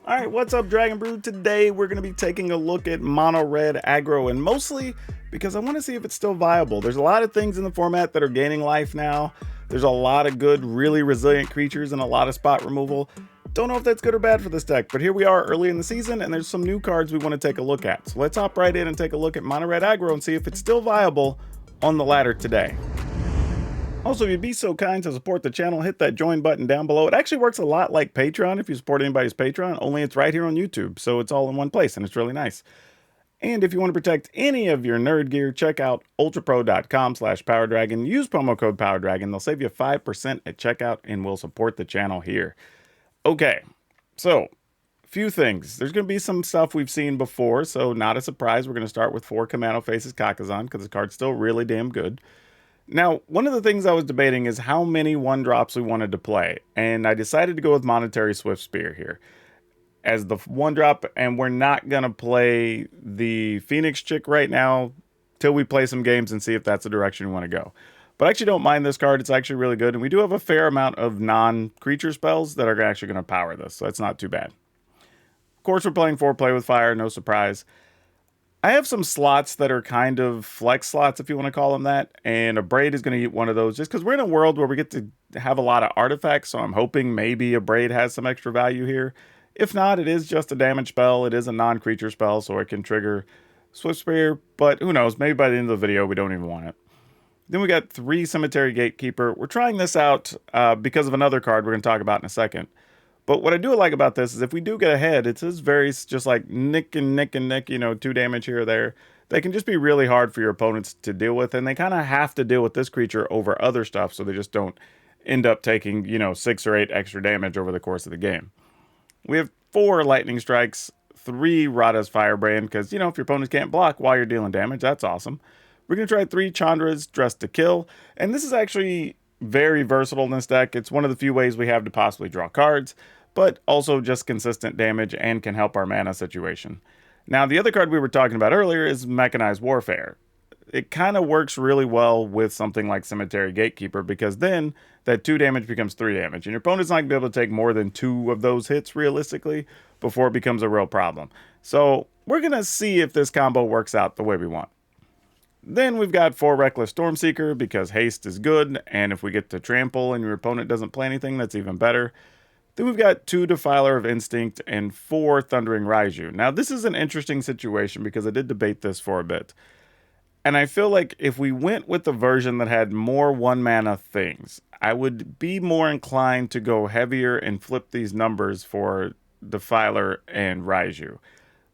Alright, what's up, Dragon Brood? Today we're going to be taking a look at Mono Red Aggro, and mostly because I want to see if it's still viable. There's a lot of things in the format that are gaining life now. There's a lot of good, really resilient creatures and a lot of spot removal. Don't know if that's good or bad for this deck, but here we are early in the season, and there's some new cards we want to take a look at. So let's hop right in and take a look at Mono Red Aggro and see if it's still viable on the ladder today. Also, if you'd be so kind to support the channel, hit that join button down below. It actually works a lot like Patreon if you support anybody's Patreon, only it's right here on YouTube, so it's all in one place, and it's really nice. And if you want to protect any of your nerd gear, check out ultrapro.com/PowrDragn. Use promo code PowrDragn. They'll save you 5% at checkout, and will support the channel here. Okay, so a few things. There's going to be some stuff we've seen before, so not a surprise. We're going to start with 4 Kamano Faces Kakazan, because the card's still really damn good. Now, one of the things I was debating is how many 1-drops we wanted to play, and I decided to go with Monetary Swift Spear here as the 1-drop, and we're not going to play the Phoenix Chick right now till we play some games and see if that's the direction we want to go. But I actually don't mind this card. It's actually really good, and we do have a fair amount of non-creature spells that are actually going to power this, so it's not too bad. Of course, we're playing 4 Play with Fire, no surprise. I have some slots that are kind of flex slots, if you want to call them that, and a Braid is going to eat one of those just because we're in a world where we get to have a lot of artifacts, so I'm hoping maybe a Braid has some extra value here. If not, it is just a damage spell. It is a non-creature spell, so it can trigger Swift Spear, but who knows, maybe by the end of the video we don't even want it. Then we got 3 Cemetery Gatekeeper. We're trying this out because of another card we're going to talk about in a second. But what I do like about this is if we do get ahead, it's very just like nick and nick and nick, you know, 2 damage here or there. They can just be really hard for your opponents to deal with, and they kind of have to deal with this creature over other stuff so they just don't end up taking, you know, 6 or 8 extra damage over the course of the game. We have 4 Lightning Strikes, 3 Radha's Firebrand, because, you know, if your opponents can't block while you're dealing damage, that's awesome. We're going to try 3 Chandras, Dressed to Kill, and this is actually very versatile in this deck. It's one of the few ways we have to possibly draw cards, but also just consistent damage and can help our mana situation. Now, the other card we were talking about earlier is Mechanized Warfare. It kind of works really well with something like Cemetery Gatekeeper, because then that 2 damage becomes 3 damage, and your opponent's not going to be able to take more than 2 of those hits realistically before it becomes a real problem. So we're going to see if this combo works out the way we want. Then we've got 4 Reckless Stormseeker, because haste is good, and if we get to trample and your opponent doesn't play anything, that's even better. Then we've got 2 Defiler of Instinct and 4 Thundering Raiju. Now, this is an interesting situation because I did debate this for a bit. And I feel like if we went with the version that had more 1-mana things, I would be more inclined to go heavier and flip these numbers for Defiler and Raiju.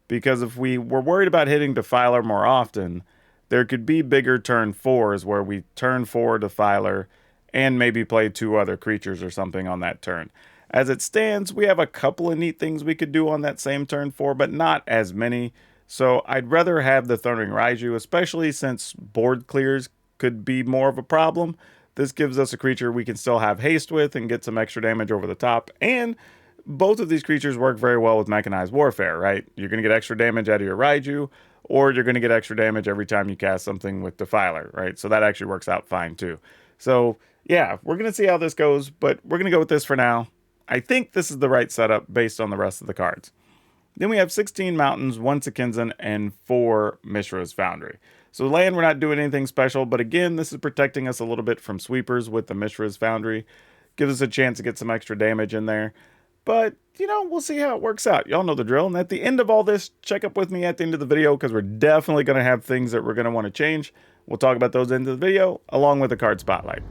Because if we were worried about hitting Defiler more often, there could be bigger turn 4s where we turn 4 Defiler and maybe play 2 other creatures or something on that turn. As it stands, we have a couple of neat things we could do on that same turn 4, but not as many. So I'd rather have the Thundering Raiju, especially since board clears could be more of a problem. This gives us a creature we can still have haste with and get some extra damage over the top. And both of these creatures work very well with Mechanized Warfare, right? You're going to get extra damage out of your Raiju, or you're going to get extra damage every time you cast something with Defiler, right? So that actually works out fine too. So yeah, we're going to see how this goes, but we're going to go with this for now. I think this is the right setup based on the rest of the cards. Then we have 16 Mountains, 1 Sekinzan, and 4 Mishra's Foundry. So land, we're not doing anything special, but again, this is protecting us a little bit from sweepers with the Mishra's Foundry. Gives us a chance to get some extra damage in there. But, you know, we'll see how it works out. Y'all know the drill. And at the end of all this, check up with me at the end of the video, because we're definitely going to have things that we're going to want to change. We'll talk about those into the video, along with the card spotlight.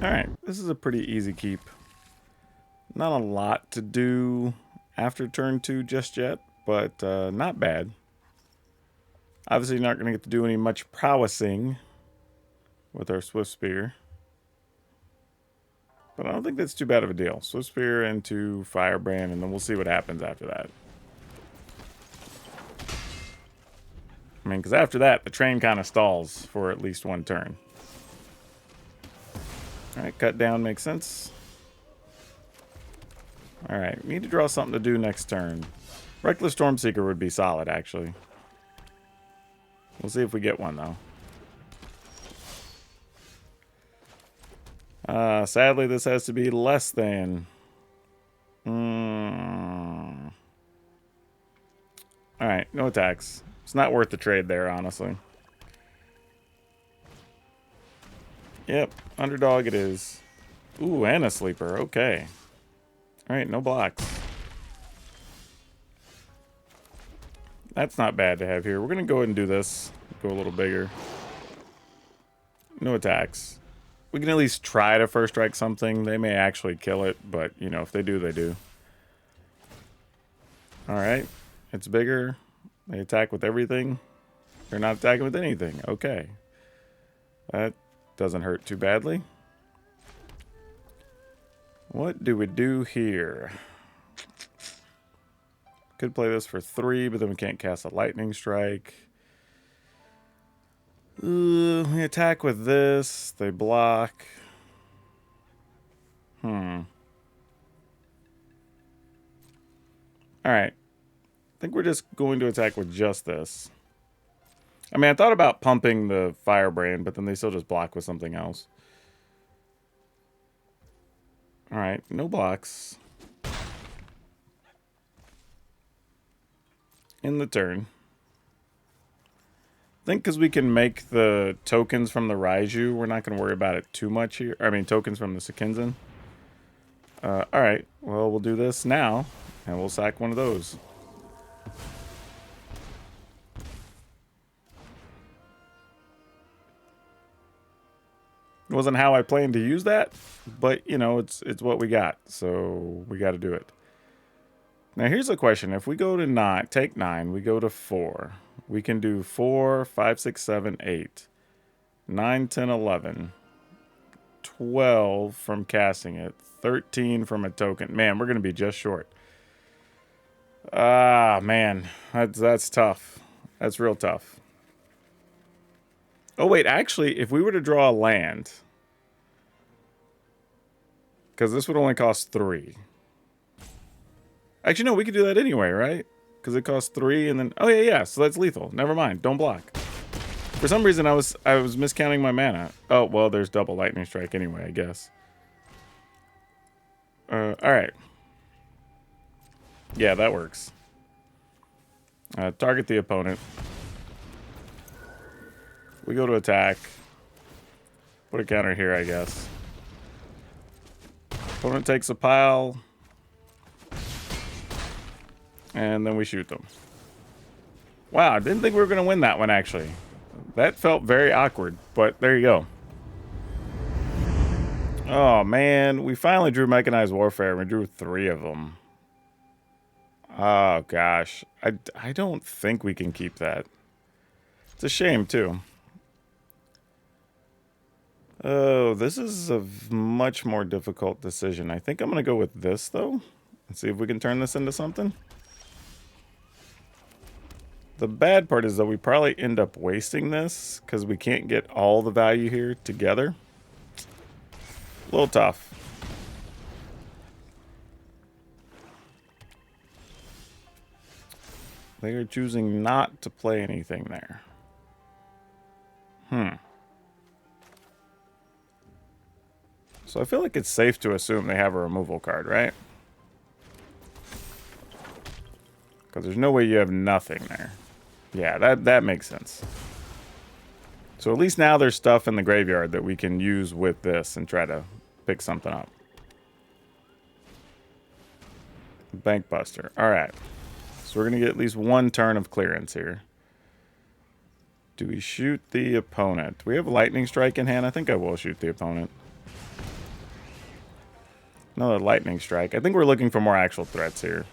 Alright, this is a pretty easy keep. Not a lot to do after turn 2 just yet, but not bad. Obviously not going to get to do any much prowessing with our Swift Spear. But I don't think that's too bad of a deal. Swift Spear into Firebrand, and then we'll see what happens after that. I mean, because after that, the train kind of stalls for at least 1 turn. Alright, cut down makes sense. Alright, we need to draw something to do next turn. Reckless Stormseeker would be solid, actually. We'll see if we get one, though. Sadly, this has to be less than. Alright, no attacks. It's not worth the trade there, honestly. Yep, underdog it is. Ooh, and a sleeper. Okay. Alright, no blocks. That's not bad to have here. We're going to go ahead and do this. Go a little bigger. No attacks. We can at least try to first strike something. They may actually kill it, but, you know, if they do, they do. Alright. It's bigger. They attack with everything. They're not attacking with anything. Okay. That doesn't hurt too badly. What do we do here? Could play this for 3, but then we can't cast a lightning strike. We attack with this. They block. Alright. I think we're just going to attack with just this. I mean, I thought about pumping the Firebrand, but then they still just block with something else. Alright, no blocks. In the turn. I think because we can make the tokens from the Raiju, we're not going to worry about it too much here. I mean, tokens from the Sekinzen. Alright, well, we'll do this now, and we'll sack one of those. It wasn't how I planned to use that, but, you know, it's what we got, so we got to do it. Now, here's a question. If we go to 9, take 9, we go to 4. We can do 4, 5, 6, 7, 8, 9, 10, 11, 12 from casting it, 13 from a token. Man, we're going to be just short. Ah, man. That's tough. That's real tough. Oh, wait. Actually, if we were to draw a land, because this would only cost 3. Actually, no, we could do that anyway, right? Because it costs 3 and then... Oh, yeah, so that's lethal. Never mind. Don't block. For some reason, I was miscounting my mana. Oh, well, there's double lightning strike anyway, I guess. Alright. Yeah, that works. Target the opponent. We go to attack. Put a counter here, I guess. Opponent takes a pile. And then we shoot them. Wow, I didn't think we were going to win that one, actually. That felt very awkward, but there you go. Oh, man. We finally drew Mechanized Warfare. We drew 3 of them. Oh, gosh. I don't think we can keep that. It's a shame, too. Oh, this is a much more difficult decision. I think I'm going to go with this, though. And see if we can turn this into something. The bad part is that we probably end up wasting this because we can't get all the value here together. A little tough. They are choosing not to play anything there. So I feel like it's safe to assume they have a removal card, right? Because there's no way you have nothing there. Yeah, that makes sense. So at least now there's stuff in the graveyard that we can use with this and try to pick something up. Bank Buster. Alright. So we're going to get at least 1 turn of clearance here. Do we shoot the opponent? Do we have Lightning Strike in hand? I think I will shoot the opponent. Another Lightning Strike. I think we're looking for more actual threats here.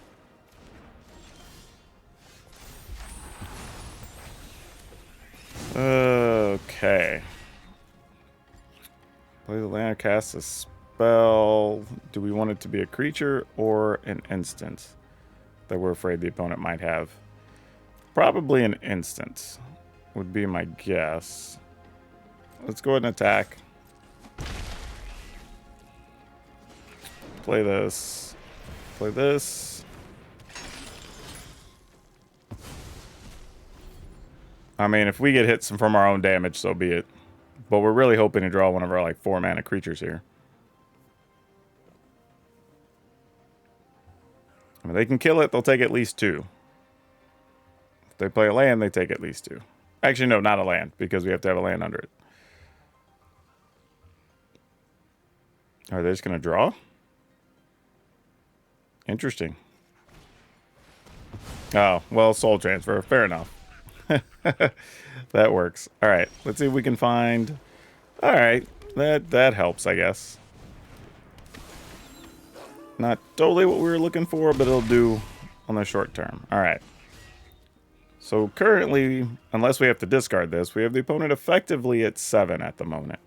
Okay. Play the land, cast a spell. Do we want it to be a creature or an instant that we're afraid the opponent might have? Probably an instant would be my guess. Let's go ahead and attack. Play this. Play this. I mean, if we get hit from our own damage, so be it. But we're really hoping to draw one of our, like, 4-mana creatures here. I mean, they can kill it. They'll take at least 2. they play a land, they take at least 2. Actually, no, not a land, because we have to have a land under it. Are they just going to draw? Interesting. Oh, well, soul transfer. Fair enough. That works. All right, let's see if we can find... All right, that helps, I guess. Not totally what we were looking for, but it'll do on the short term. All right. So currently, unless we have to discard this, we have the opponent effectively at 7 at the moment.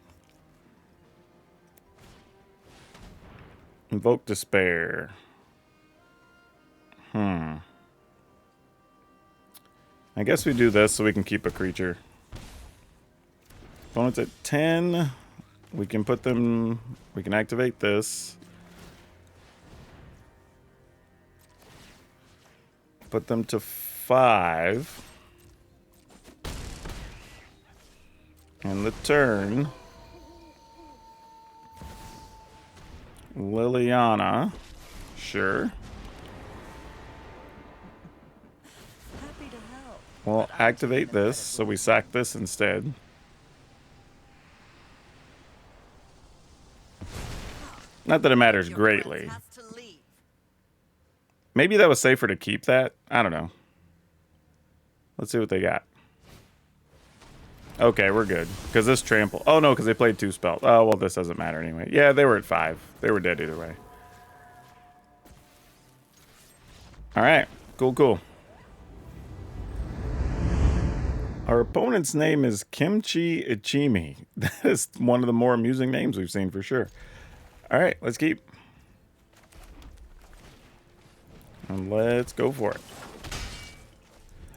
Invoke Despair. I guess we do this so we can keep a creature. Opponent's at 10. We can put them... We can activate this. Put them to 5. And the turn... Liliana. Sure. Happy to help. We'll activate this, so we sack this instead. Not that it matters greatly. Maybe that was safer to keep that. I don't know. Let's see what they got. Okay, we're good. Because this trample... Oh, no, because they played 2 spells. Oh, well, this doesn't matter anyway. Yeah, they were at 5. They were dead either way. All right. Cool, cool. Our opponent's name is Kimchi Ichimi. That is one of the more amusing names we've seen for sure. All right, let's keep. And let's go for it.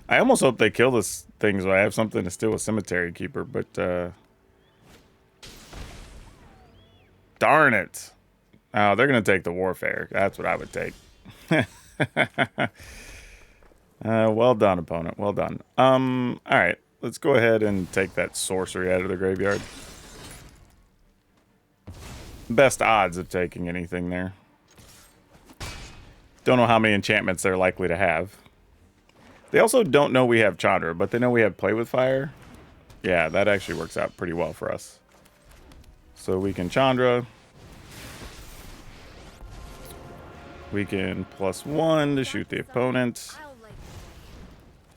I almost hope they kill this thing so I have something to steal a Cemetery Keeper, but darn it. Oh, they're going to take the Warfare. That's what I would take. Well done, opponent. Well done. All right. Let's go ahead and take that sorcery out of the graveyard. Best odds of taking anything there. Don't know how many enchantments they're likely to have. They also don't know we have Chandra, but they know we have Play with Fire. Yeah, that actually works out pretty well for us. So we can Chandra. We can +1 to shoot the opponent.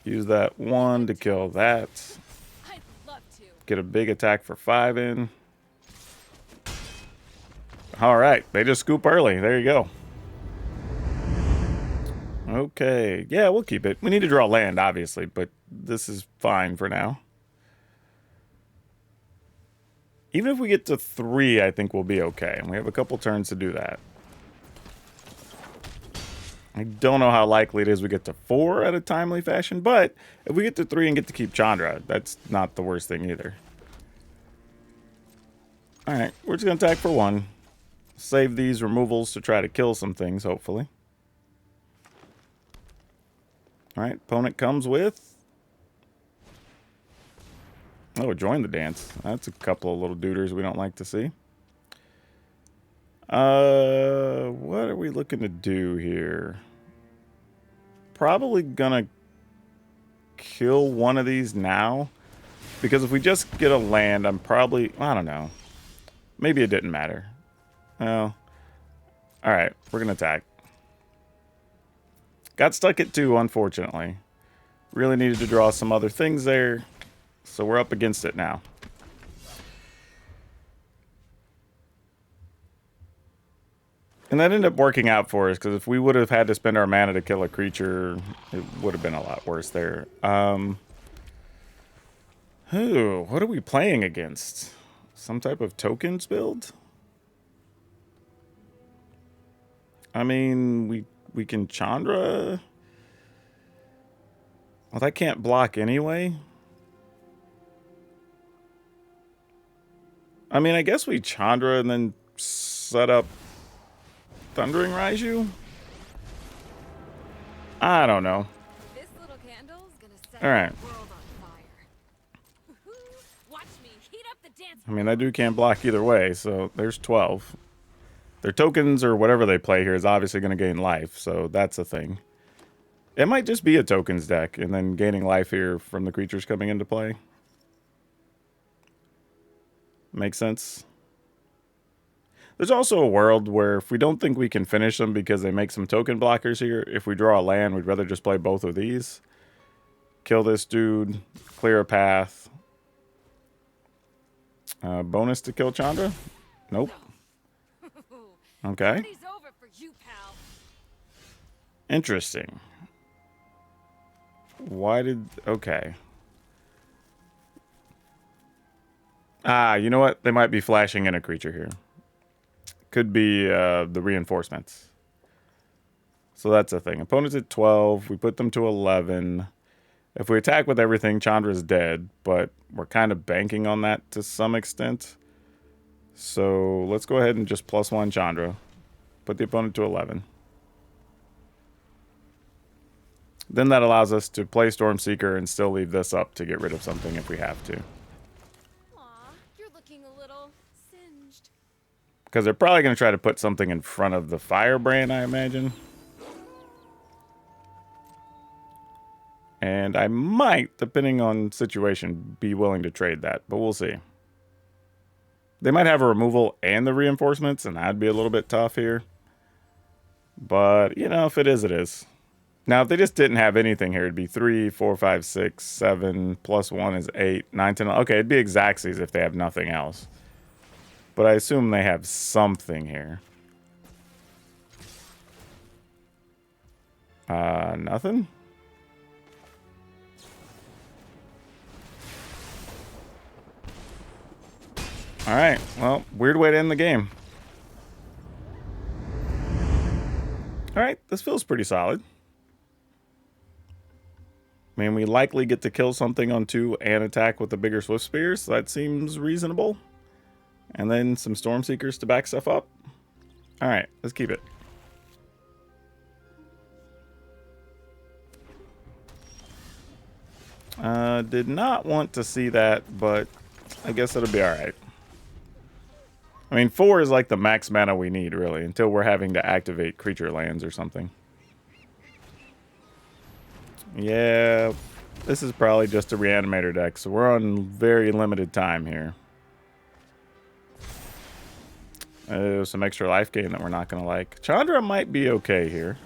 Use that 1 to kill that. Get a big attack for 5 in. All right, they just scoop early. There you go. Okay, yeah, we'll keep it. We need to draw land, obviously, but this is fine for now. Even if we get to 3, I think we'll be okay. And we have a couple turns to do that. I don't know how likely it is we get to 4 at a timely fashion, but if we get to 3 and get to keep Chandra, that's not the worst thing either. Alright, we're just going to attack for 1. Save these removals to try to kill some things, hopefully. Alright, opponent comes with... Oh, join the dance. That's a couple of little duders we don't like to see. What are we looking to do here? Probably gonna kill one of these now. Because if we just get a land, I'm probably... I don't know. Maybe it didn't matter. Well... Alright, we're gonna attack. Got stuck at 2, unfortunately. Really needed to draw some other things there. So we're up against it now. And that ended up working out for us, because if we would have had to spend our mana to kill a creature, it would have been a lot worse there. What are we playing against? Some type of tokens build? I mean, we can Chandra. Well, that can't block anyway. I mean, I guess we Chandra and then set up Thundering Raiju? I don't know. This little candle's gonna set All right. the world on fire. Watch me heat up the dance. I mean, that dude can't block either way, so there's 12. Their tokens or whatever they play here is obviously going to gain life, so that's a thing. It might just be a tokens deck, and then gaining life here from the creatures coming into play. Makes sense. There's also a world where if we don't think we can finish them because they make some token blockers here, if we draw a land, we'd rather just play both of these. Kill this dude, clear a path. Bonus to kill Chandra? Nope. Okay. Party's over for you, pal. Interesting. Why did... Okay. Ah, you know what? They might be flashing in a creature here. Could be the reinforcements. So that's a thing. Opponent's at 12. We put them to 11. If we attack with everything, Chandra's dead. But we're kind of banking on that to some extent. So let's go ahead and just +1 Chandra. Put the opponent to 11. Then that allows us to play Stormseeker and still leave this up to get rid of something if we have to. Aw, you're looking a little singed. Because they're probably going to try to put something in front of the Firebrand, I imagine. And I might, depending on situation, be willing to trade that. But we'll see. They might have a removal and the reinforcements, and that'd be a little bit tough here. But, you know, if it is, it is. Now, if they just didn't have anything here, it'd be 3, 4, 5, 6, 7, +1 is 8, 9, 10. Okay, it'd be Xaxes if they have nothing else. But I assume they have something here. Nothing? Alright, well, weird way to end the game. Alright, this feels pretty solid. I mean, we likely get to kill something on 2 and attack with the bigger Swift Spears, so that seems reasonable. And then some Stormseekers to back stuff up. Alright, let's keep it. Did not want to see that, but I guess it'll be alright. I mean, 4 is like the max mana we need, really, until we're having to activate creature lands or something. Yeah, this is probably just a Reanimator deck, so we're on very limited time here. Some extra life gain that we're not going to like. Chandra might be okay here.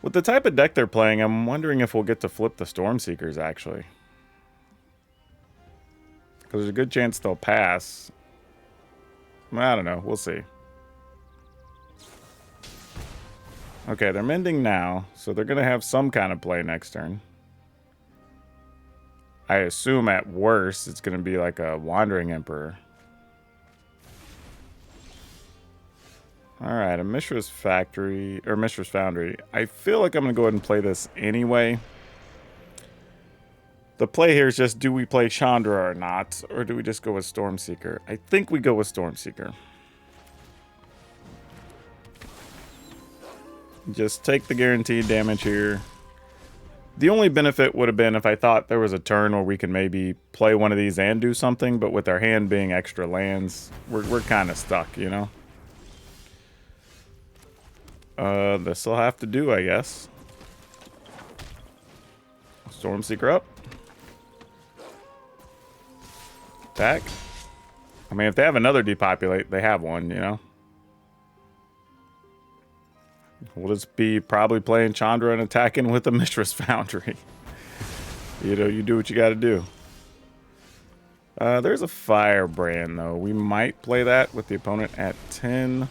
With the type of deck they're playing, I'm wondering if we'll get to flip the Stormseekers, actually. Because there's a good chance they'll pass. I don't know. We'll see. Okay, they're mending now, so they're going to have some kind of play next turn. I assume at worst it's going to be like a Wandering Emperor. Alright, a Mishra's Factory, or Mishra's Foundry. I feel like I'm going to go ahead and play this anyway. The play here is just, do we play Chandra or not? Or do we just go with Stormseeker? I think we go with Stormseeker. Just take the guaranteed damage here. The only benefit would have been if I thought there was a turn where we can maybe play one of these and do something, but with our hand being extra lands, we're kind of stuck, you know? This'll have to do, I guess. Stormseeker up. Attack. I mean, if they have another depopulate, they have one, you know? We'll just be probably playing Chandra and attacking with the Mishra's Foundry. You know, you do what you gotta do. There's a Firebrand, though. We might play that with the opponent at 10.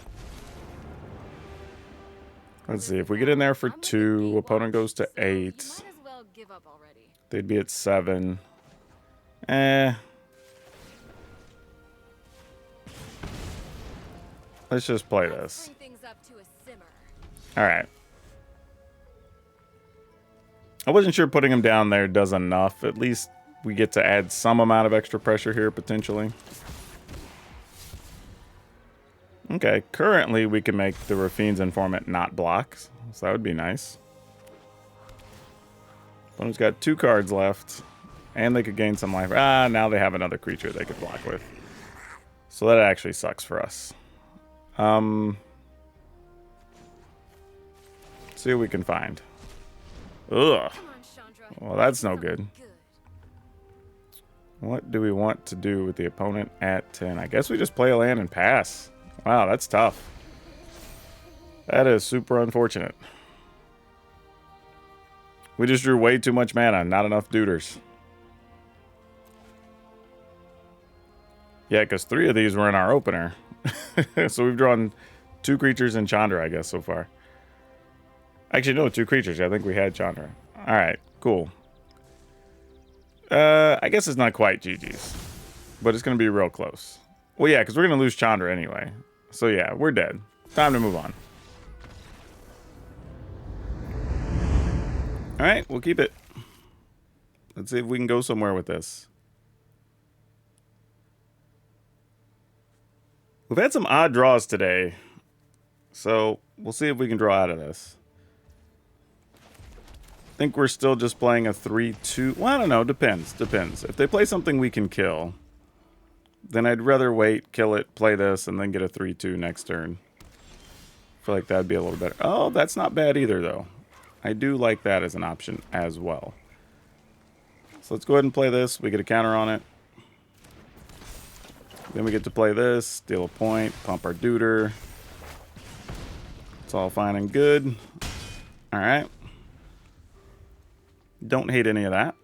Let's see. If we get in there for 2, opponent goes to 8. Might as well give up already. They'd be at 7. Let's just play this. Bring things up to a simmer. Alright. I wasn't sure putting him down there does enough. At least we get to add some amount of extra pressure here, potentially. Okay, currently we can make the Rafine's Informant not block, so that would be nice. Opponent's got 2 cards left, and they could gain some life. Ah, now they have another creature they could block with. So that actually sucks for us. See what we can find. Ugh. Come on, Chandra. Well, that's no Something good. What do we want to do with the opponent at 10? I guess we just play a land and pass. Wow, that's tough. That is super unfortunate. We just drew way too much mana, not enough duders. Yeah, because 3 of these were in our opener. So we've drawn 2 creatures and Chandra, I guess, so far. Actually, no, 2 creatures. I think we had Chandra. Alright, cool. I guess it's not quite GG's. But it's going to be real close. Well, yeah, because we're going to lose Chandra anyway. So yeah, we're dead. Time to move on. Alright, we'll keep it. Let's see if we can go somewhere with this. We've had some odd draws today. So we'll see if we can draw out of this. I think we're still just playing a 3-2. Well, I don't know. Depends. If they play something we can kill, then I'd rather wait, kill it, play this, and then get a 3-2 next turn. I feel like that'd be a little better. Oh, that's not bad either, though. I do like that as an option as well. So let's go ahead and play this. We get a counter on it. Then we get to play this, steal a point, pump our duder. It's all fine and good. All right. Don't hate any of that.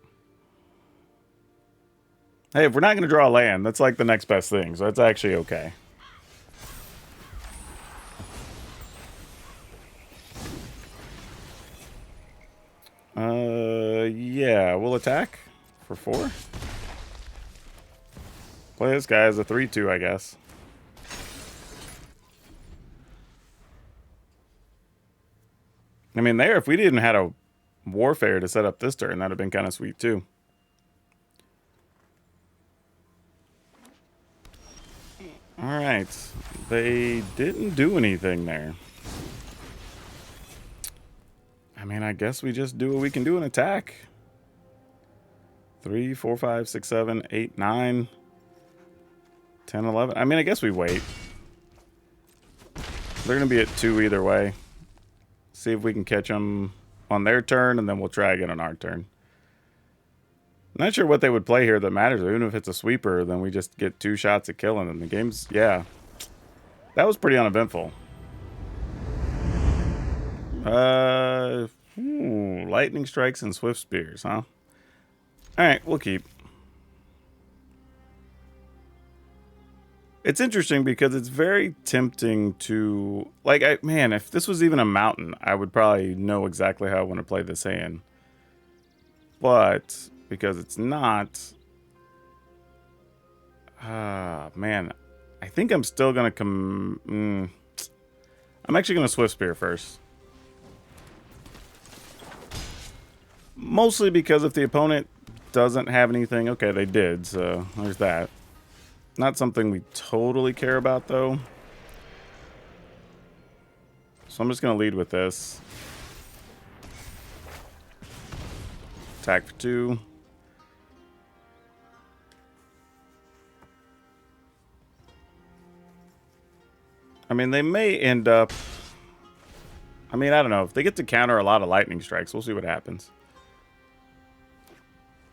Hey, if we're not going to draw a land, that's like the next best thing. So that's actually okay. Yeah, we'll attack for 4. Play this guy as a 3-2, I guess. I mean, there, if we didn't have a Warfare to set up this turn, that'd have been kind of sweet, too. Alright. They didn't do anything there. I mean, I guess we just do what we can do and attack. 3, 4, 5, 6, 7, 8, 9, 10, 11. I mean, I guess we wait. They're going to be at 2 either way. See if we can catch them on their turn, and then we'll try again on our turn. I'm not sure what they would play here that matters. Even if it's a sweeper, then we just get 2 shots at killing them. The game's, yeah. That was pretty uneventful. Lightning strikes and swift spears, huh? Alright, we'll keep. It's interesting because it's very tempting to... Like, man, if this was even a mountain, I would probably know exactly how I want to play this hand. But, because it's not... man. I think I'm still going to come... I'm actually going to Swift Spear first. Mostly because if the opponent doesn't have anything... Okay, they did, so there's that. Not something we totally care about, though. So I'm just going to lead with this. Attack for 2. I mean, they may end up... I mean, I don't know. If they get to counter a lot of lightning strikes, we'll see what happens.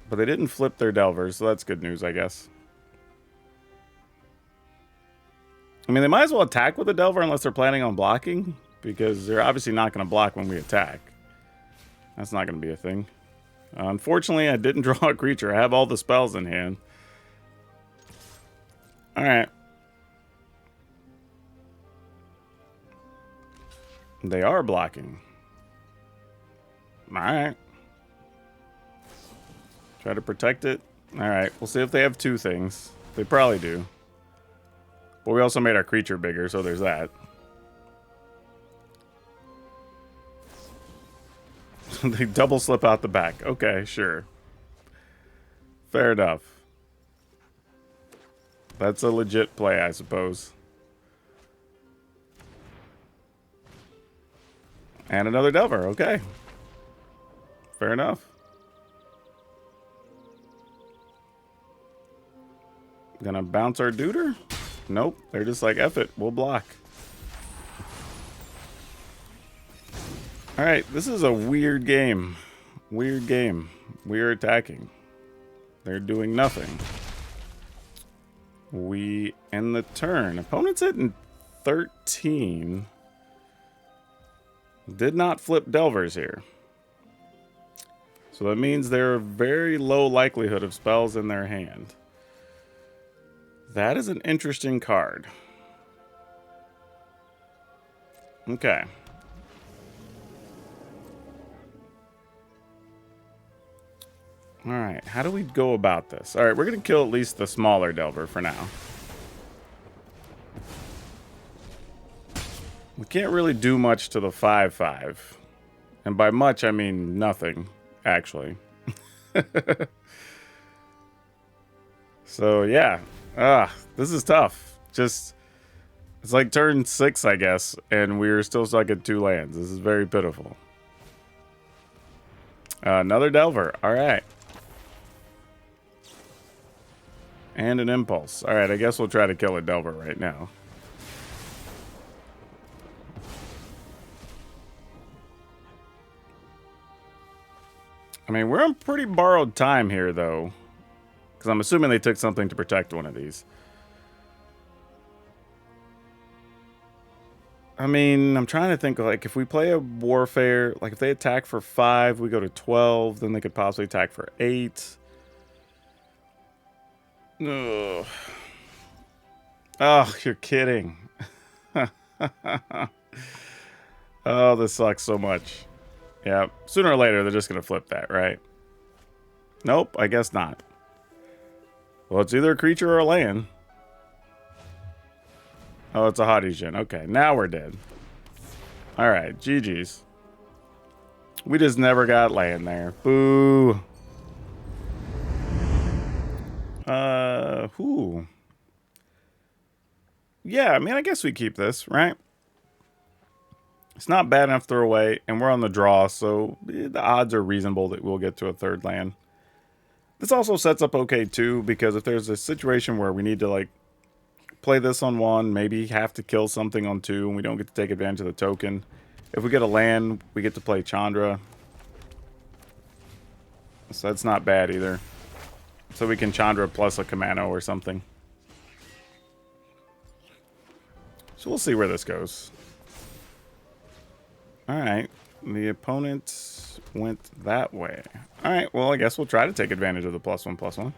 But they didn't flip their Delvers, so that's good news, I guess. I mean, they might as well attack with a Delver unless they're planning on blocking, because they're obviously not going to block when we attack. That's not going to be a thing. Unfortunately, I didn't draw a creature. I have all the spells in hand. Alright. They are blocking. Alright. Try to protect it. Alright, we'll see if they have 2 things. They probably do. But we also made our creature bigger, so there's that. They double slip out the back. Okay, sure. Fair enough. That's a legit play, I suppose. And another Delver, okay. Fair enough. Gonna bounce our Duder. Nope. They're just like, F it. We'll block. Alright, this is a weird game. Weird game. We're attacking. They're doing nothing. We end the turn. Opponent's hitting 13. Did not flip Delvers here. So that means there are very low likelihood of spells in their hand. That is an interesting card. Okay. Alright, how do we go about this? Alright, we're going to kill at least the smaller Delver for now. We can't really do much to the 5/5. And by much, I mean nothing, actually. So, yeah. This is tough. Just, it's like turn 6, I guess, and we're still stuck at 2 lands. This is very pitiful. Another Delver. Alright. And an Impulse. Alright, I guess we'll try to kill a Delver right now. I mean, we're on pretty borrowed time here, though. Because I'm assuming they took something to protect one of these. I mean, I'm trying to think, like, if we play a Warfare, like, if they attack for 5, we go to 12, then they could possibly attack for 8. Ugh. Oh, you're kidding. Oh, this sucks so much. Yeah, sooner or later, they're just going to flip that, right? Nope, I guess not. Well, it's either a creature or a land. Oh, it's a Hottie. Okay, now we're dead. Alright, GG's. We just never got land there. Boo. Whew. Yeah, I mean, I guess we keep this, right? It's not bad enough to throw away, and we're on the draw, so the odds are reasonable that we'll get to a third land. This also sets up okay, too, because if there's a situation where we need to, like, play this on 1, maybe have to kill something on 2, and we don't get to take advantage of the token. If we get a land, we get to play Chandra. So that's not bad either. So we can Chandra plus a Kamano or something. So we'll see where this goes. Alright, the opponent went that way. Alright, well, I guess we'll try to take advantage of the +1/+1.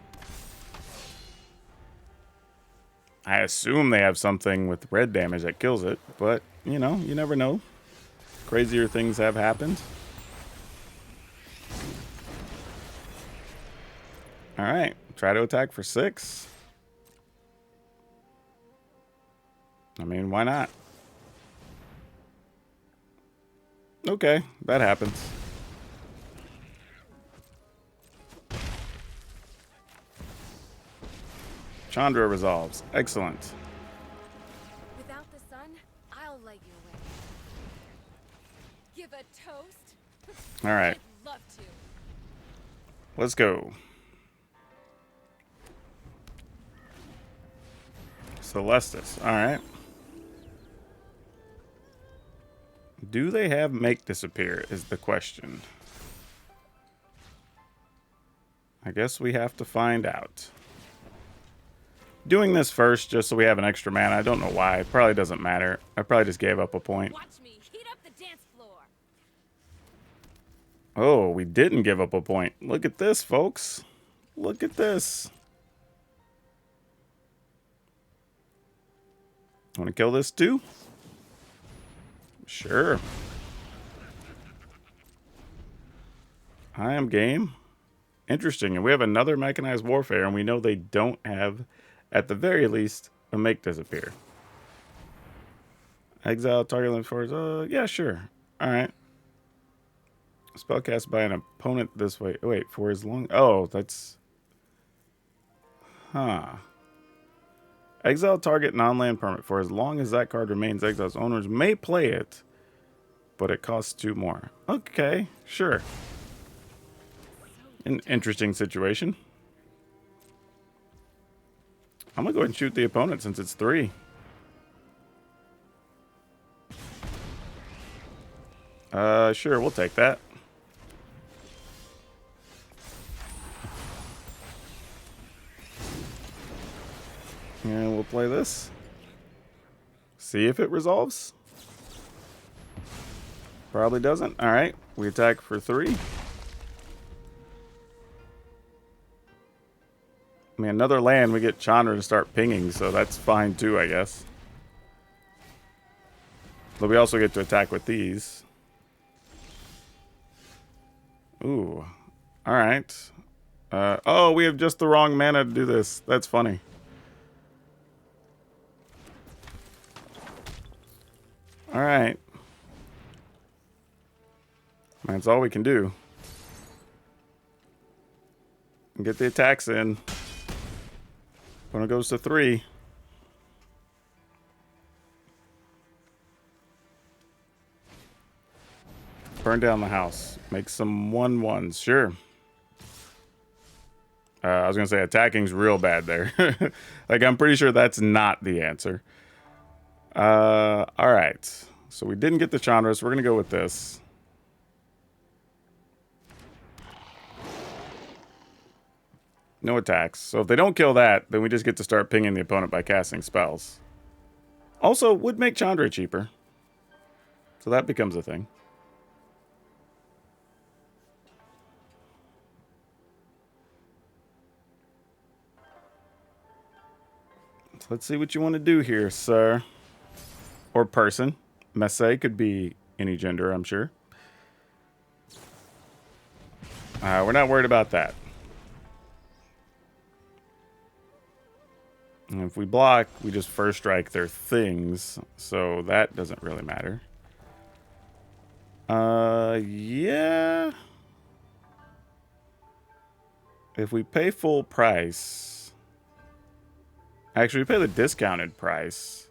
I assume they have something with red damage that kills it, but, you know, you never know. Crazier things have happened. Alright, try to attack for 6. I mean, why not? Okay, that happens. Chandra resolves. Excellent. Without the sun, I'll light your way. Give a toast? All right. I'd love to. Let's go. Celestis. All right. Do they have Make Disappear is the question. I guess we have to find out. Doing this first just so we have an extra mana. I don't know why. It probably doesn't matter. I probably just gave up a point. Watch me heat up the dance floor. Oh, we didn't give up a point. Look at this, folks. Look at this. Want to kill this too? Sure. I am game. Interesting. And we have another Mechanized Warfare, and we know they don't have, at the very least, a Make Disappear. Exile target limit for yeah, sure. Alright. Spellcast by an opponent this way. Oh, wait, for as long. Oh, that's. Huh. Exile target non-land permanent. For as long as that card remains exiled, owners may play it, but it costs 2 more. Okay, sure. An interesting situation. I'm gonna go ahead and shoot the opponent since it's 3. Sure, we'll take that. And we'll play this. See if it resolves. Probably doesn't. All right, we attack for 3. I mean, another land, we get Chandra to start pinging, so that's fine too, I guess. But we also get to attack with these. Ooh. Alright. Oh, we have just the wrong mana to do this. That's funny. Alright. That's all we can do. And get the attacks in. Opponent goes to 3. Burn down the house. Make some 1/1s. Sure. I was going to say attacking's real bad there. Like, I'm pretty sure that's not the answer. Alright. So we didn't get the Chandra, so we're going to go with this. No attacks. So if they don't kill that, then we just get to start pinging the opponent by casting spells. Also, would make Chandra cheaper. So that becomes a thing. So let's see what you want to do here, sir. Or person. Messe could be any gender, I'm sure. We're not worried about that. And if we block, we just first strike their things, so that doesn't really matter. Yeah. If we pay full price... Actually, we pay the discounted price.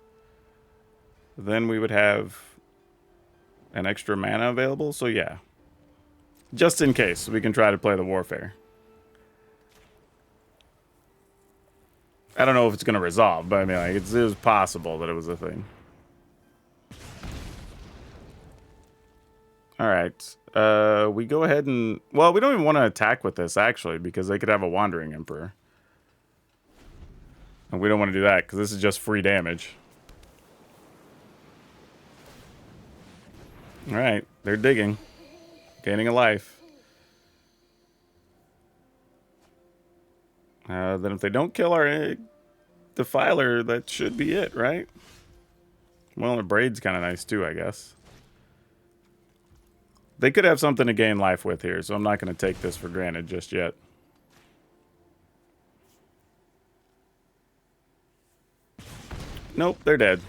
Then we would have an extra mana available, so yeah. Just in case, we can try to play the Warfare. I don't know if it's going to resolve, but I mean, like, it was possible that it was a thing. Alright. We go ahead and... Well, we don't even want to attack with this, actually, because they could have a Wandering Emperor. And we don't want to do that, because this is just free damage. Alright, they're digging. Gaining a life. Then if they don't kill our Defiler, that should be it, right? Well, the Braid's kind of nice too, I guess. They could have something to gain life with here, so I'm not going to take this for granted just yet. Nope, they're dead.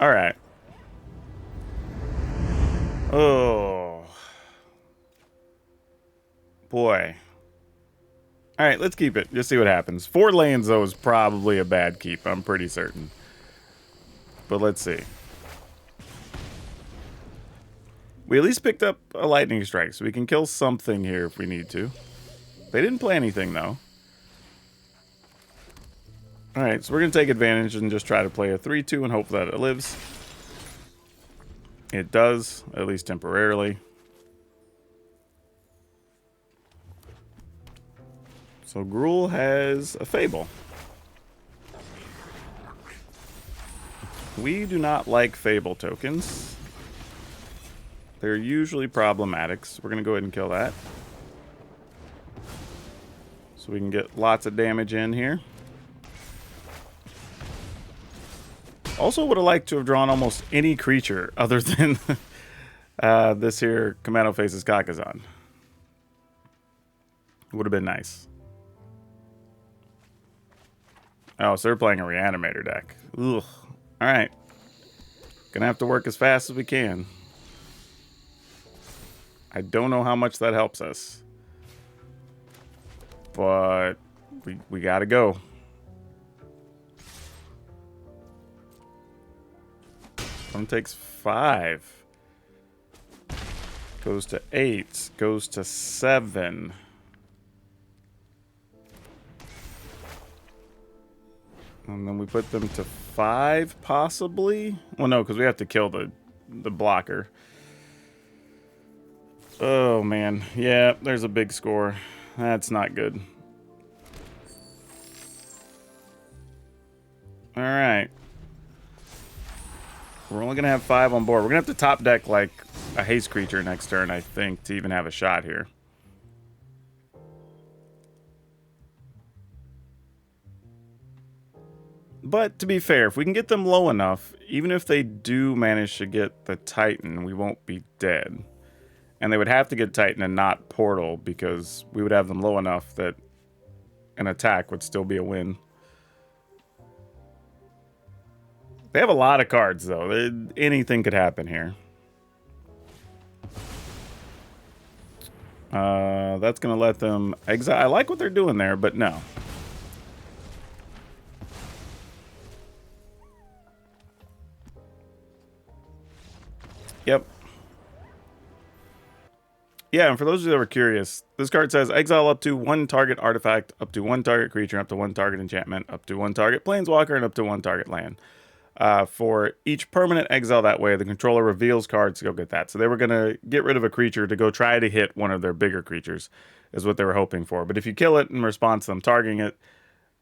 Alright. Oh. Boy. Alright, let's keep it. Just see what happens. 4 lanes, though, is probably a bad keep. I'm pretty certain. But let's see. We at least picked up a Lightning Strike, so we can kill something here if we need to. They didn't play anything, though. Alright, so we're going to take advantage and just try to play a 3-2 and hope that it lives. It does, at least temporarily. So Gruul has a Fable. We do not like Fable tokens. They're usually problematic, so we're going to go ahead and kill that. So we can get lots of damage in here. Also would have liked to have drawn almost any creature other than this here Commando Faces Kakazan. Would have been nice. Oh, so they're playing a Reanimator deck. Ugh. Alright. Gonna have to work as fast as we can. I don't know how much that helps us. But we gotta go. One takes 5. Goes to 8. Goes to 7. And then we put them to 5, possibly. Well, no, because we have to kill the blocker. Oh, man. Yeah, there's a big score. That's not good. All right. We're only going to have 5 on board. We're going to have to top deck, like, a haste creature next turn, I think, to even have a shot here. But to be fair, if we can get them low enough, even if they do manage to get the Titan, we won't be dead. And they would have to get Titan and not Portal, because we would have them low enough that an attack would still be a win. They have a lot of cards, though. Anything could happen here. That's going to let them exile. I like what they're doing there, but no. Yep. Yeah, and for those of you that were curious, this card says exile up to 1 target artifact, up to 1 target creature, up to 1 target enchantment, up to 1 target planeswalker, and up to 1 target land. For each permanent exile that way, the controller reveals cards to go get that. So they were going to get rid of a creature to go try to hit one of their bigger creatures, is what they were hoping for. But if you kill it in response to them targeting it,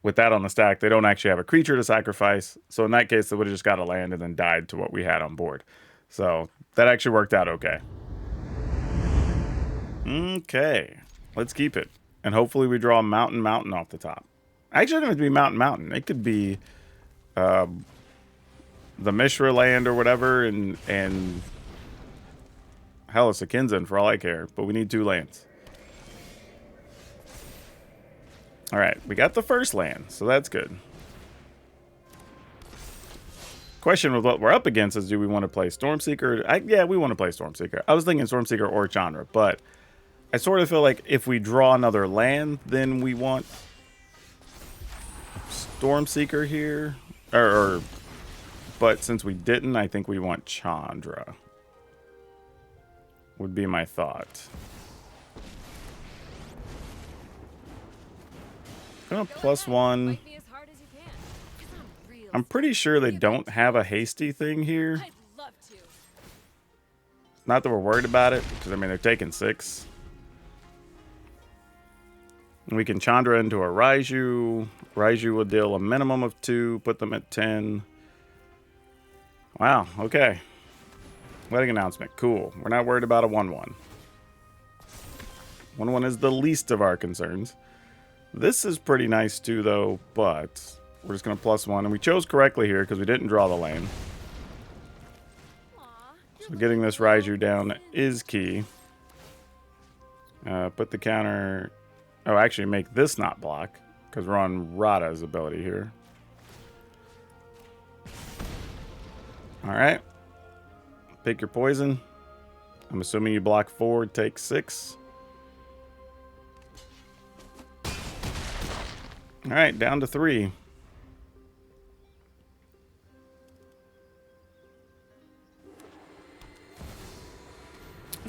with that on the stack, they don't actually have a creature to sacrifice. So in that case, they would have just got a land and then died to what we had on board. So that actually worked out okay. Okay, let's keep it. And hopefully we draw Mountain Mountain off the top. Actually, it doesn't have to be Mountain Mountain. It could be the Mishra land or whatever, and hell, it's a Kinzan for all I care. But we need 2 lands. All right, we got the first land, so that's good. Question with what we're up against is, do we want to play Stormseeker? Yeah, we want to play Stormseeker. I was thinking Stormseeker or Chandra, but I sort of feel like if we draw another land, then we want Stormseeker here. But since we didn't, I think we want Chandra. Would be my thought. +1. I'm pretty sure they don't have a hasty thing here. Not that we're worried about it, because I mean they're taking 6. And we can Chandra into a Raiju. Raiju will deal a minimum of 2, put them at 10. Wow, okay. Wedding announcement, cool. We're not worried about a 1/1. 1/1 is the least of our concerns. This is pretty nice too, though, but we're just going to +1. And we chose correctly here because we didn't draw the lane. So getting this Raiju down is key. Put the counter... Oh, actually make this not block, because we're on Rada's ability here. Alright. Pick your poison. I'm assuming you block 4, take 6. Alright, down to 3.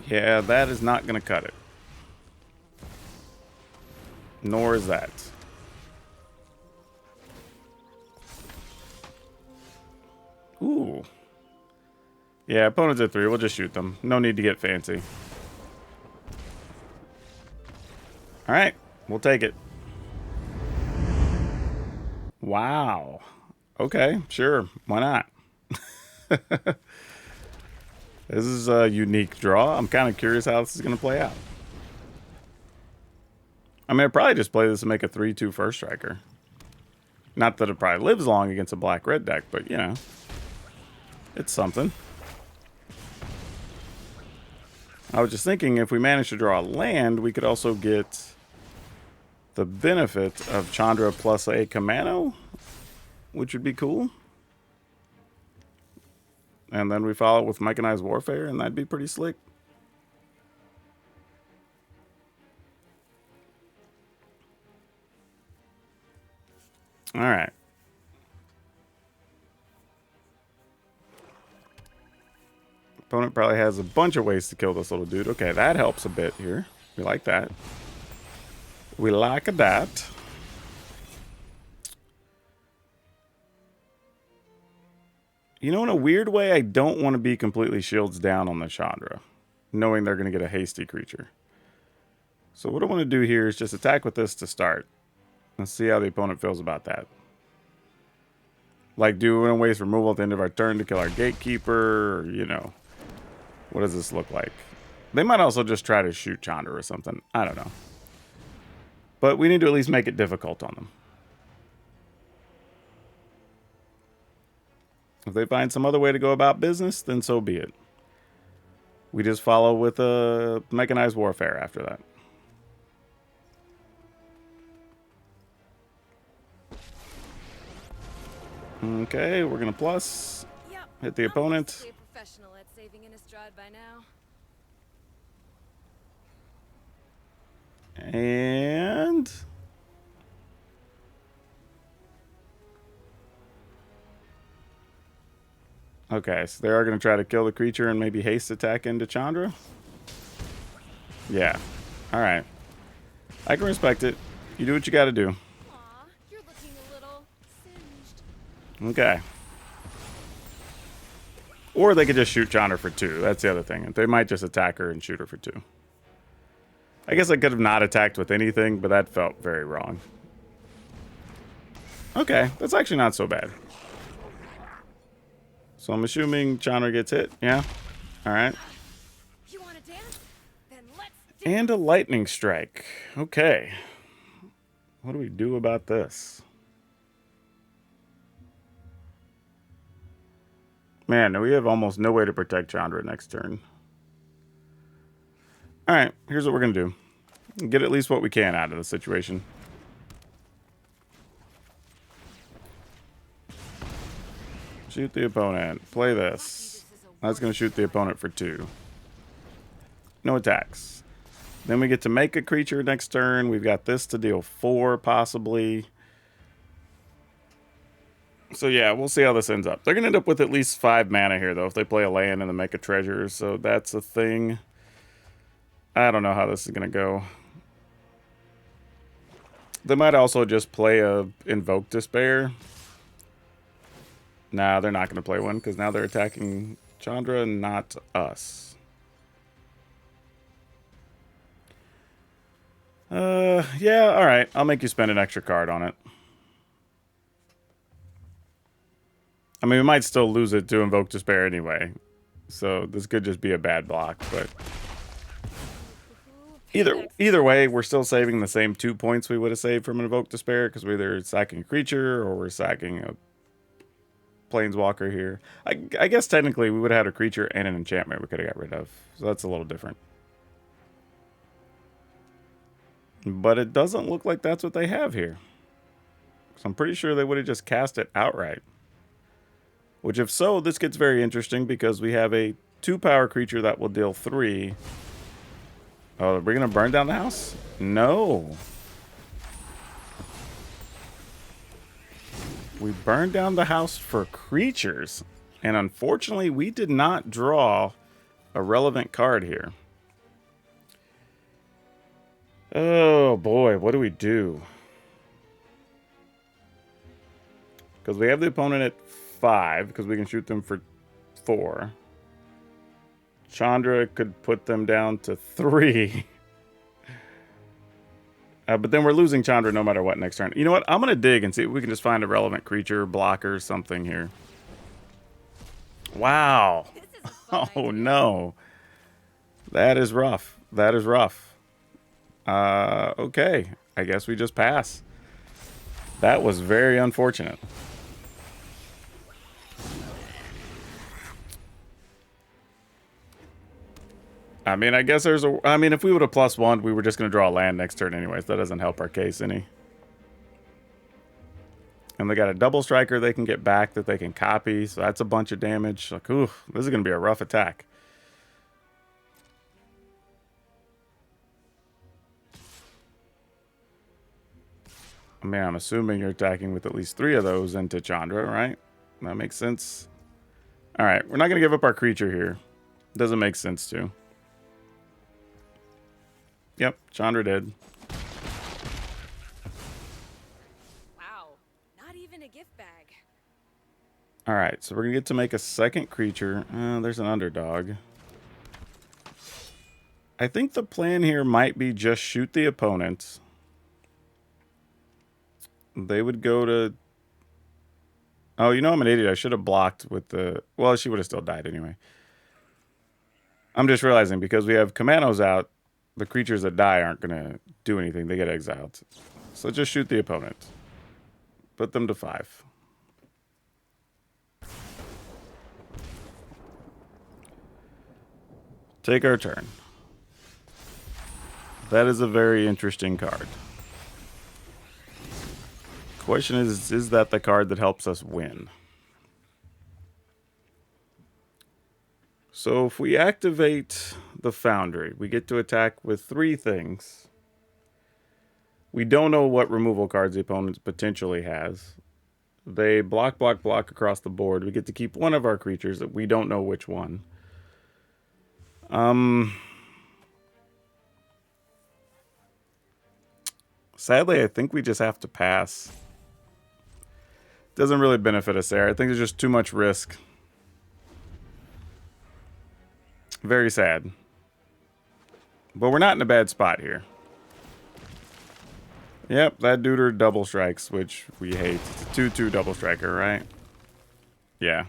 Yeah, that is not going to cut it. Nor is that. Ooh. Yeah, opponents at 3. We'll just shoot them. No need to get fancy. Alright, we'll take it. Wow. Okay, sure. Why not? This is a unique draw. I'm kind of curious how this is going to play out. I mean, I'd probably just play this and make a 3/2 first striker. Not that it probably lives long against a black-red deck, but, you know. It's something. I was just thinking, if we manage to draw a land, we could also get the benefit of Chandra plus a Kamano, which would be cool. And then we follow it with Mechanized Warfare, and that'd be pretty slick. All right. Opponent probably has a bunch of ways to kill this little dude. Okay, that helps a bit here. We like that. We like that. You know, in a weird way, I don't want to be completely shields down on the Chandra, knowing they're going to get a hasty creature. So what I want to do here is just attack with this to start. And see how the opponent feels about that. Like, do we want to waste removal at the end of our turn to kill our gatekeeper? Or, you know, what does this look like? They might also just try to shoot Chandra or something. I don't know. But we need to at least make it difficult on them. If they find some other way to go about business, then so be it. We just follow with a mechanized warfare after that. Okay, we're gonna plus. Yep. Hit the opponent. I'm basically a professional at saving in a stride by now. And okay, so they are going to try to kill the creature and maybe haste attack into Chandra. Yeah. All right. I can respect it. You do what you got to do. Aw, you're looking a little singed. Okay. Or they could just shoot Chandra for 2. That's the other thing. They might just attack her and shoot her for 2. I guess I could have not attacked with anything, but that felt very wrong. Okay, that's actually not so bad. So I'm assuming Chandra gets hit. Yeah. All right. You want to dance? Then let's dance. And a lightning strike. Okay. What do we do about this? Man, we have almost no way to protect Chandra next turn. All right, here's what we're going to do. Get at least what we can out of the situation. Shoot the opponent. Play this. That's going to shoot the opponent for 2. No attacks. Then we get to make a creature next turn. We've got this to deal 4, possibly. So yeah, we'll see how this ends up. They're going to end up with at least 5 mana here, though, if they play a land and then make a treasure. So that's a thing. I don't know how this is going to go. They might also just play a Invoke Despair. Nah, they're not going to play one, because now they're attacking Chandra and not us. Yeah, alright. I'll make you spend an extra card on it. I mean, we might still lose it to Invoke Despair anyway. So this could just be a bad block, but... Either way, we're still saving the same 2 points we would have saved from an Invoke Despair, because we're either sacking a creature or we're sacking a Planeswalker here. I guess technically we would have had a creature and an enchantment we could have got rid of. So that's a little different. But it doesn't look like that's what they have here. So I'm pretty sure they would have just cast it outright. Which if so, this gets very interesting because we have a 2-power creature that will deal 3. Oh, are we going to burn down the house? No. We burned down the house for creatures. And unfortunately, we did not draw a relevant card here. Oh boy, what do we do? Because we have the opponent at 5, because we can shoot them for 4. Chandra could put them down to 3. But then we're losing Chandra no matter what next turn. You know what? I'm going to dig and see if we can just find a relevant creature, blocker, something here. Wow. Oh, no. That is rough. That is rough. Okay. I guess we just pass. That was very unfortunate. I mean, I guess there's a... I mean, if we would have +1, we were just going to draw a land next turn anyways. That doesn't help our case any. And they got a double striker they can get back that they can copy. So that's a bunch of damage. Like, ooh, this is going to be a rough attack. I mean, I'm assuming you're attacking with at least 3 of those into Chandra, right? That makes sense. All right, we're not going to give up our creature here. Doesn't make sense to. Yep, Chandra did. Wow, not even a gift bag. Alright, so we're going to get to make a second creature. There's an underdog. I think the plan here might be just shoot the opponents. They would go to... Oh, you know, I'm an idiot. I should have blocked with the... Well, she would have still died anyway. I'm just realizing, because we have Commandos out, the creatures that die aren't going to do anything. They get exiled. So just shoot the opponent. Put them to 5. Take our turn. That is a very interesting card. Question is that the card that helps us win? So if we activate the Foundry, we get to attack with 3 things. We don't know what removal cards the opponent potentially has. They block, block, block across the board. We get to keep one of our creatures that we don't know which one. Sadly, I think we just have to pass. Doesn't really benefit us there. I think there's just too much risk. Very sad. But we're not in a bad spot here. Yep, that duder double strikes, which we hate. It's a 2/2 double striker, right? Yeah.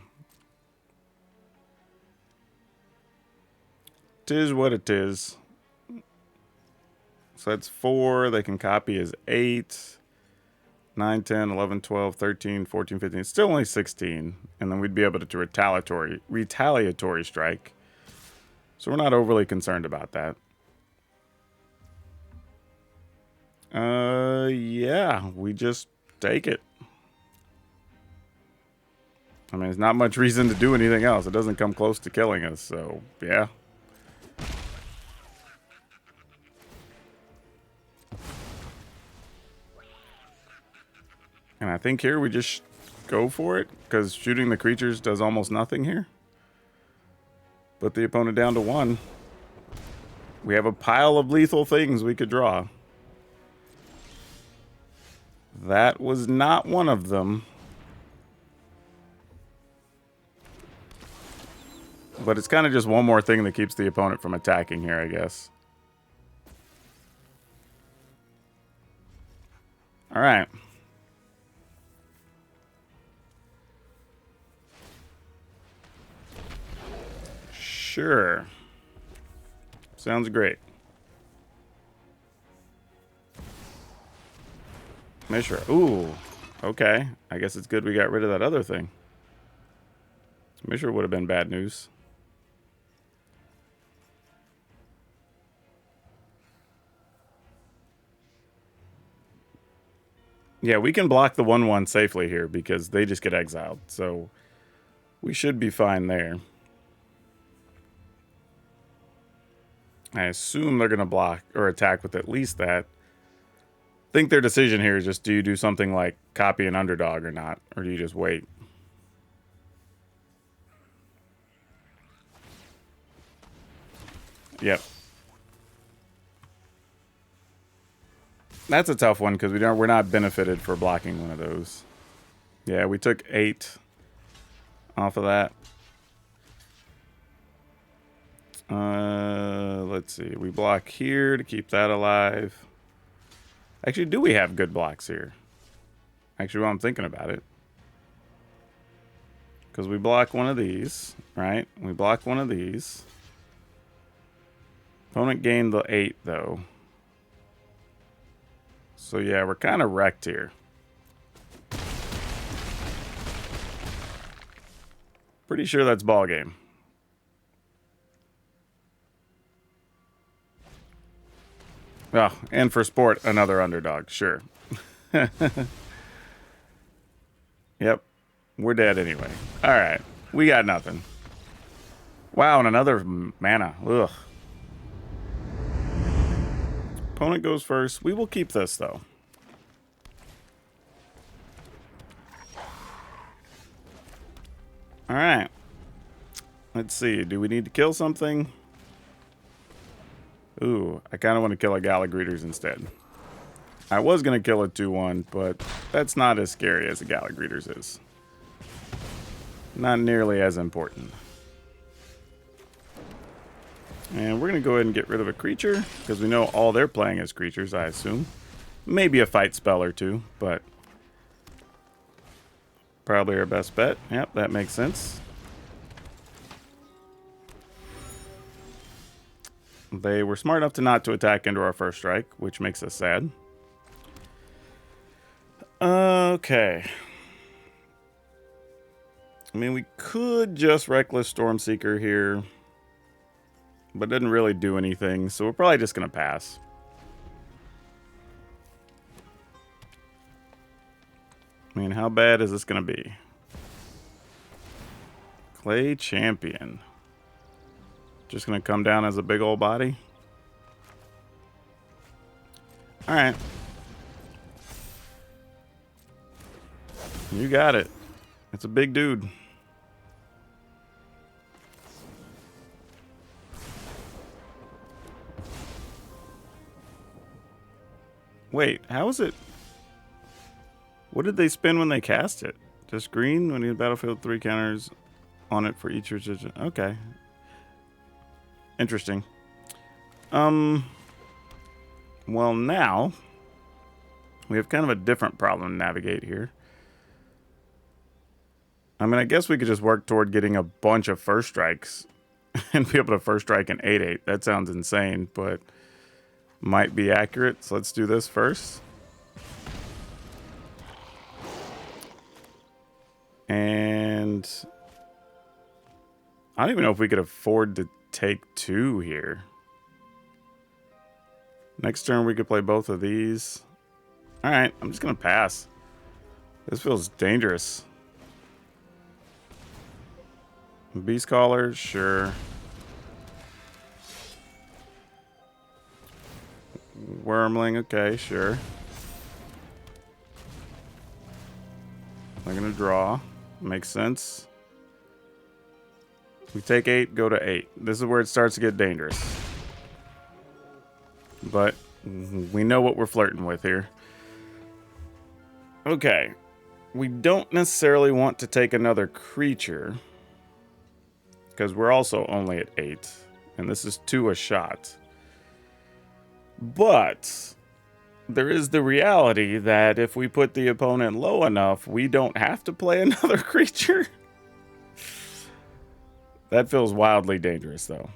Tis what it is. So that's 4. They can copy as 8. 9, 10, 11, 12, 13, 14, 15. It's still only 16. And then we'd be able to retaliatory strike. So we're not overly concerned about that. Yeah, we just take it. I mean, there's not much reason to do anything else. It doesn't come close to killing us, so yeah. And I think here we just go for it, because shooting the creatures does almost nothing here. Put the opponent down to 1. We have a pile of lethal things we could draw. That was not one of them. But it's kind of just one more thing that keeps the opponent from attacking here, I guess. All right. Sure. Sounds great. Mishra. Ooh. Okay. I guess it's good we got rid of that other thing. Mishra would have been bad news. Yeah, we can block the 1/1 safely here because they just get exiled. So we should be fine there. I assume they're going to block or attack with at least that. I think their decision here is just, do you do something like copy an underdog or not? Or do you just wait? Yep. That's a tough one because we're not benefited for blocking one of those. Yeah, we took 8 off of that. Let's see. We block here to keep that alive. Actually, do we have good blocks here? Actually, while I'm thinking about it. Because we block one of these, right? We block one of these. Opponent gained the 8, though. So, yeah, we're kind of wrecked here. Pretty sure that's ball game. Oh, and for sport, another underdog. Sure. Yep. We're dead anyway. All right. We got nothing. Wow, and another mana. Ugh. Opponent goes first. We will keep this, though. All right. Let's see. Do we need to kill something? Ooh, I kind of want to kill a Galagreeters instead. I was going to kill a 2/1, but that's not as scary as a Galagreeters is. Not nearly as important. And we're going to go ahead and get rid of a creature, because we know all they're playing as creatures, I assume. Maybe a fight spell or two, but probably our best bet. Yep, that makes sense. They were smart enough to not to attack into our first strike, which makes us sad. Okay. I mean, we could just Reckless Stormseeker here, but it doesn't really do anything, so we're probably just going to pass. I mean, how bad is this going to be? Clay Champion. Just going to come down as a big old body? Alright. You got it. It's a big dude. Wait, how is it? What did they spin when they cast it? Just green when you hit battlefield, 3 counters on it for each resistance. Okay. Interesting. Well, now we have kind of a different problem to navigate here. I mean, I guess we could just work toward getting a bunch of first strikes and be able to first strike an 8/8. That sounds insane, but might be accurate. So let's do this first. And I don't even know if we could afford to take 2 here. Next turn we could play both of these. Alright, I'm just going to pass. This feels dangerous. Beast Caller, sure. Wormling, okay, sure. I'm going to draw. Makes sense. We take 8, go to 8. This is where it starts to get dangerous. But we know what we're flirting with here. Okay. We don't necessarily want to take another creature, because we're also only at 8. And this is 2 a shot. But there is the reality that if we put the opponent low enough, we don't have to play another creature. That feels wildly dangerous, though.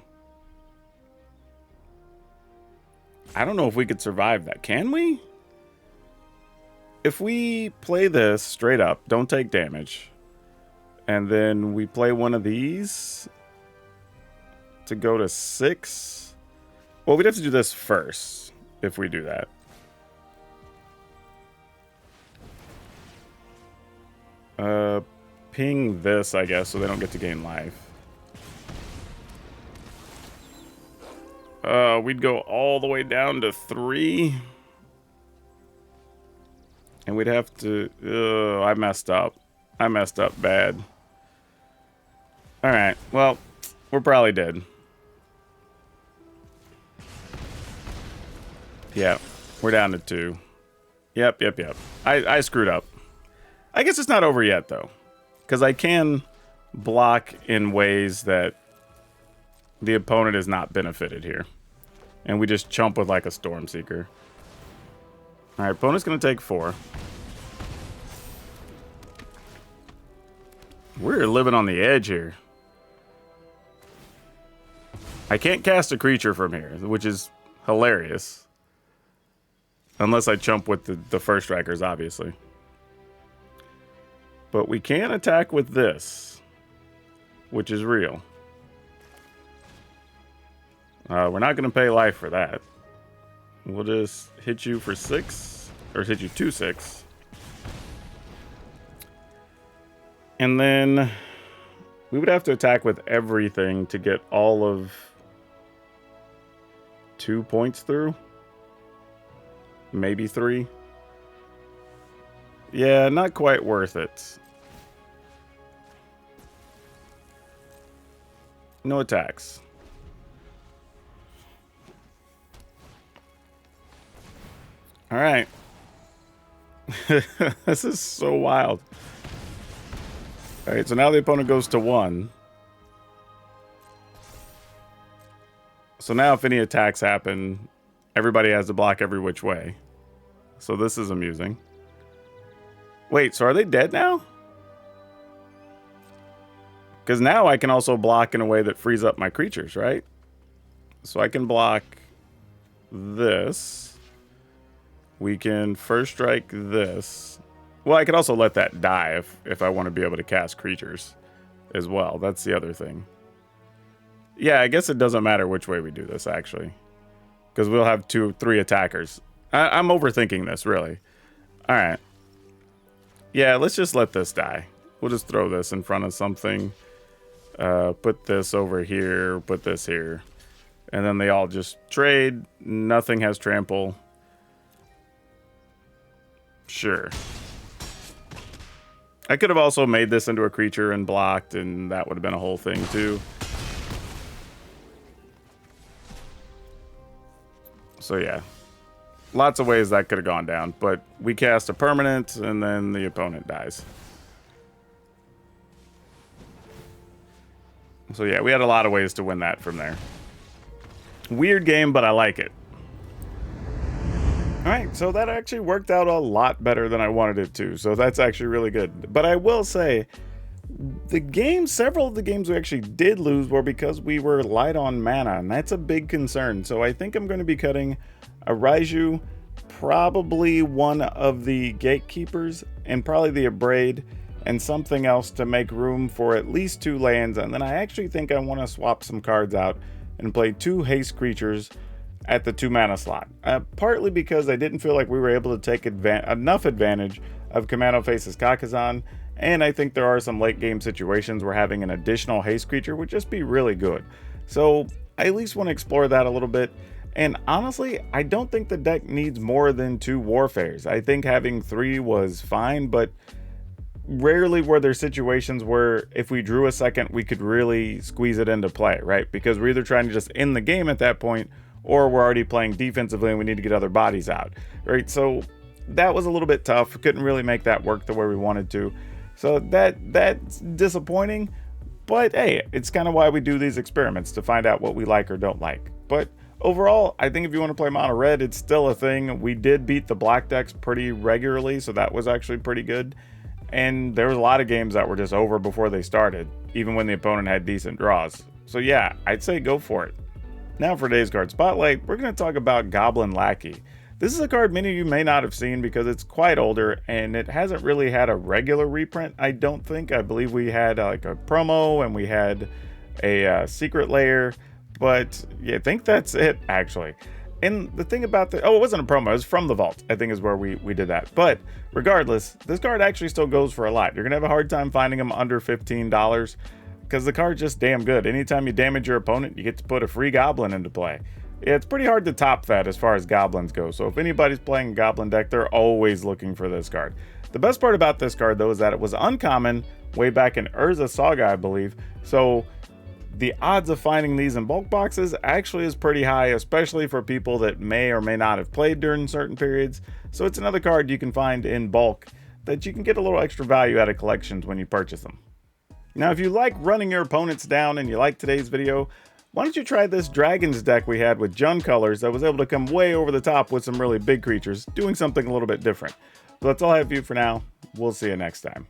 I don't know if we could survive that. Can we? If we play this straight up, don't take damage, and then we play one of these to go to 6. Well, we'd have to do this first if we do that. Ping this, I guess, so they don't get to gain life. We'd go all the way down to 3. And we'd have to... I messed up. I messed up bad. Alright, well, we're probably dead. Yeah, we're down to 2. Yep. I screwed up. I guess it's not over yet, though. Because I can block in ways that the opponent is not benefited here. And we just chump with like a Stormseeker. Alright, opponent's going to take 4. We're living on the edge here. I can't cast a creature from here, which is hilarious. Unless I chump with the first strikers, obviously. But we can attack with this, which is real. We're not going to pay life for that. We'll just hit you for 6, or hit you 2/6. And then we would have to attack with everything to get all of 2 points through. Maybe 3. Yeah, not quite worth it. No attacks. All right. This is so wild. All right, so now the opponent goes to 1. So now if any attacks happen, everybody has to block every which way. So this is amusing. Wait, so are they dead now? Because now I can also block in a way that frees up my creatures, right? So I can block this. We can first strike this. Well, I could also let that die if I want to be able to cast creatures as well. That's the other thing. Yeah, I guess it doesn't matter which way we do this, actually. Because we'll have 3 attackers. I'm overthinking this, really. Alright. Yeah, let's just let this die. We'll just throw this in front of something. Put this over here. Put this here. And then they all just trade. Nothing has trample. Sure. I could have also made this into a creature and blocked, and that would have been a whole thing, too. So, yeah. Lots of ways that could have gone down, but we cast a permanent, and then the opponent dies. So, yeah, we had a lot of ways to win that from there. Weird game, but I like it. Alright, so that actually worked out a lot better than I wanted it to, so that's actually really good. But I will say, several of the games we actually did lose were because we were light on mana, and that's a big concern. So I think I'm going to be cutting a Raiju, probably one of the Gatekeepers, and probably the Abrade, and something else to make room for at least 2 lands. And then I actually think I want to swap some cards out and play 2 haste creatures at the 2 mana slot. Partly because I didn't feel like we were able to take enough advantage of Commando Face's Kakazan, and I think there are some late game situations where having an additional haste creature would just be really good. So I at least want to explore that a little bit. And honestly, I don't think the deck needs more than 2 Warfares. I think having 3 was fine, but rarely were there situations where if we drew a second, we could really squeeze it into play, right? Because we're either trying to just end the game at that point, or we're already playing defensively and we need to get other bodies out, right? So that was a little bit tough. Couldn't really make that work the way we wanted to. So that's disappointing, but hey, it's kind of why we do these experiments, to find out what we like or don't like. But overall, I think if you want to play Mono Red, it's still a thing. We did beat the black decks pretty regularly, so that was actually pretty good. And there was a lot of games that were just over before they started, even when the opponent had decent draws. So yeah, I'd say go for it. Now for today's card spotlight, we're going to talk about Goblin Lackey. This is a card many of you may not have seen because it's quite older and it hasn't really had a regular reprint, I don't think. I believe we had like a promo and we had a secret layer, but yeah, I think that's it actually. And the thing about it wasn't a promo, it was from the vault, I think is where we did that. But regardless, this card actually still goes for a lot. You're going to have a hard time finding them under $15 because the card's just damn good. Anytime you damage your opponent, you get to put a free goblin into play. Yeah, it's pretty hard to top that as far as goblins go. So if anybody's playing a goblin deck, they're always looking for this card. The best part about this card, though, is that it was uncommon way back in Urza Saga, I believe. So the odds of finding these in bulk boxes actually is pretty high, especially for people that may or may not have played during certain periods. So it's another card you can find in bulk that you can get a little extra value out of collections when you purchase them. Now, if you like running your opponents down and you like today's video, why don't you try this Dragons deck we had with Jund colors that was able to come way over the top with some really big creatures, doing something a little bit different. So that's all I have for you for now. We'll see you next time.